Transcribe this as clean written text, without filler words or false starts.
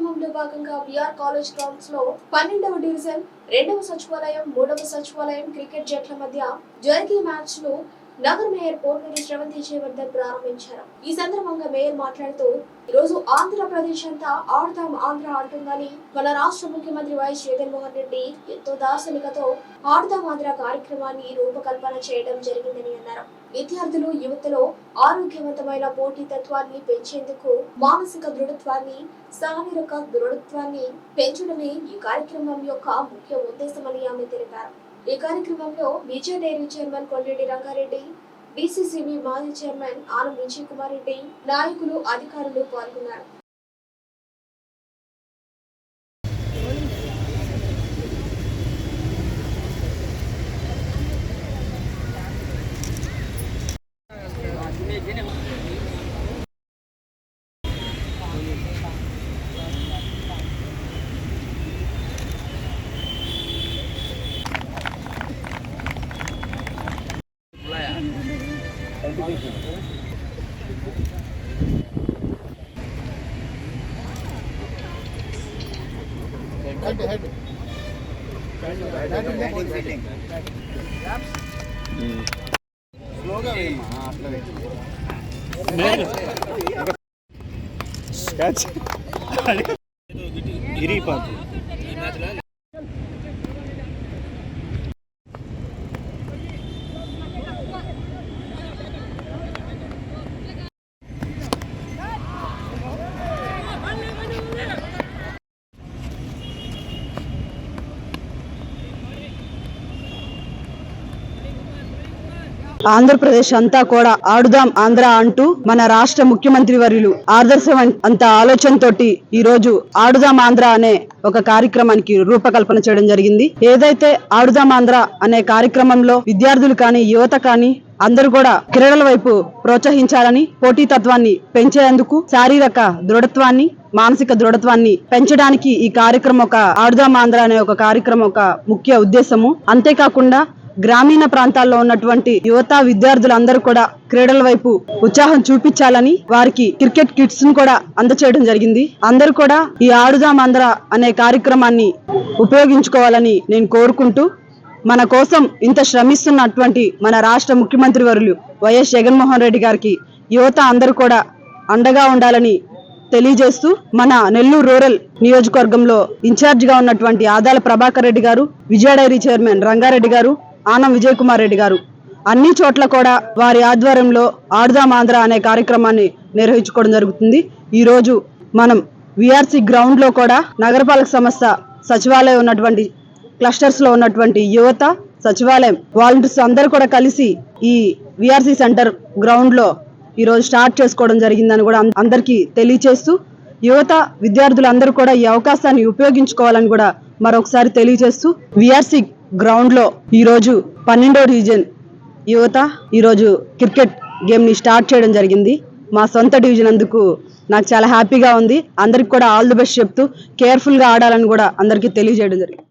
కార్యక్రమంలో భాగంగా VR college grounds లో 12వ డివిజన్ 2వ సచివాలయం 3వ సచివాలయం క్రికెట్ జట్ల మధ్య జరిగే మ్యాచ్ ను నగర మేయర్ పోర్నూరు శ్రవంతి జయవర్ధన్ ప్రారంభించారు. ఈ సందర్భంగా మేయర్ మాట్లాడుతూ ఈరోజు ఆంధ్రప్రదేశ్ అంతా ఆడదాం ఆంధ్ర అంటుందని మన రాష్ట్ర ముఖ్యమంత్రి వైఎస్ జగన్మోహన్ రెడ్డి ఎంతో దార్శనికతో ఆడదాం ఆంధ్ర కార్యక్రమాన్ని రూపకల్పన చేయడం జరిగిందని అన్నారు. విద్యార్థులు యువతలో ఆరోగ్యవంతమైన పోటీతత్వాన్ని పెంచేందుకు మానసిక దృఢత్వాన్ని శారీరక దృఢత్వాన్ని పెంచడమే ఈ కార్యక్రమం యొక్క ముఖ్య ఉద్దేశమని ఆమె తెలిపారు. ఈ కార్యక్రమంలో విజయ డైరీ చైర్మన్ కొల్లేటి రంగారెడ్డి, డిసిసిబి మాజీ చైర్మన్ ఆనం విజయ్ కుమార్ రెడ్డి, నాయకులు అధికారులు పాల్గొన్నారు. ఆంధ్రప్రదేశ్ అంతా కూడా ఆడుదాం ఆంధ్ర అంటూ మన రాష్ట్ర ముఖ్యమంత్రి వర్యులు ఆదర్శవంత ఆలోచనతోటి ఈ రోజు ఆడుదాం ఆంధ్ర అనే ఒక కార్యక్రమానికి రూపకల్పన చేయడం జరిగింది. ఏదైతే ఆడుదాం ఆంధ్ర అనే కార్యక్రమంలో విద్యార్థులు కానీ యువత కానీ అందరూ కూడా క్రీడల వైపు ప్రోత్సహించాలని, పోటీతత్వాన్ని పెంచేందుకు శారీరక దృఢత్వాన్ని మానసిక దృఢత్వాన్ని పెంచడానికి ఈ కార్యక్రమం ఒక ఆడుదాం ఆంధ్ర అనే ఒక కార్యక్రమం ఒక ముఖ్య ఉద్దేశము. అంతేకాకుండా గ్రామీణ ప్రాంతాల్లో ఉన్నటువంటి యువత విద్యార్థులందరూ కూడా క్రీడల వైపు ఉత్సాహం చూపించాలని వారికి క్రికెట్ కిట్స్ ను కూడా అందచేయడం జరిగింది. అందరూ కూడా ఈ ఆడుదాం ఆంధ్ర అనే కార్యక్రమాన్ని ఉపయోగించుకోవాలని నేను కోరుకుంటూ, మన కోసం ఇంత శ్రమిస్తున్నటువంటి మన రాష్ట్ర ముఖ్యమంత్రి వర్యులు వైఎస్ జగన్మోహన్ రెడ్డి గారికి యువత అందరూ కూడా అండగా ఉండాలని తెలియజేస్తూ, మన నెల్లూరు రూరల్ నియోజకవర్గంలో ఇన్ఛార్జ్ గా ఉన్నటువంటి ఆదాల ప్రభాకర్ రెడ్డి గారు, విజయ డైరీ చైర్మన్ రంగారెడ్డి గారు, ఆనం విజయ్ కుమార్ రెడ్డి గారు అన్ని చోట్ల కూడా వారి ఆధ్వర్యంలో ఆడుదాం ఆంధ్ర అనే కార్యక్రమాన్ని నిర్వహించుకోవడం జరుగుతుంది. ఈ రోజు మనం విఆర్సి గ్రౌండ్ లో కూడా నగరపాలక సంస్థ సచివాలయం ఉన్నటువంటి క్లస్టర్స్ లో ఉన్నటువంటి యువత, సచివాలయం వాలంటీర్స్ అందరూ కూడా కలిసి ఈ విఆర్సి సెంటర్ గ్రౌండ్ లో ఈ రోజు స్టార్ట్ చేసుకోవడం జరిగిందని కూడా అందరికీ తెలియజేస్తూ, యువత విద్యార్థులందరూ కూడా ఈ అవకాశాన్ని ఉపయోగించుకోవాలని కూడా మరొకసారి తెలియజేస్తూ, విఆర్సి గ్రౌండ్ లో ఈ రోజు 12వ డివిజన్ యువత ఈ రోజు క్రికెట్ గేమ్ ని స్టార్ట్ చేయడం జరిగింది. మా సొంత డివిజన్ అందుకు నాకు చాలా హ్యాపీగా ఉంది. అందరికి కూడా ఆల్ ది బెస్ట్ చెప్తూ కేర్ఫుల్ గా ఆడాలని కూడా అందరికీ తెలియజేయడం జరిగింది.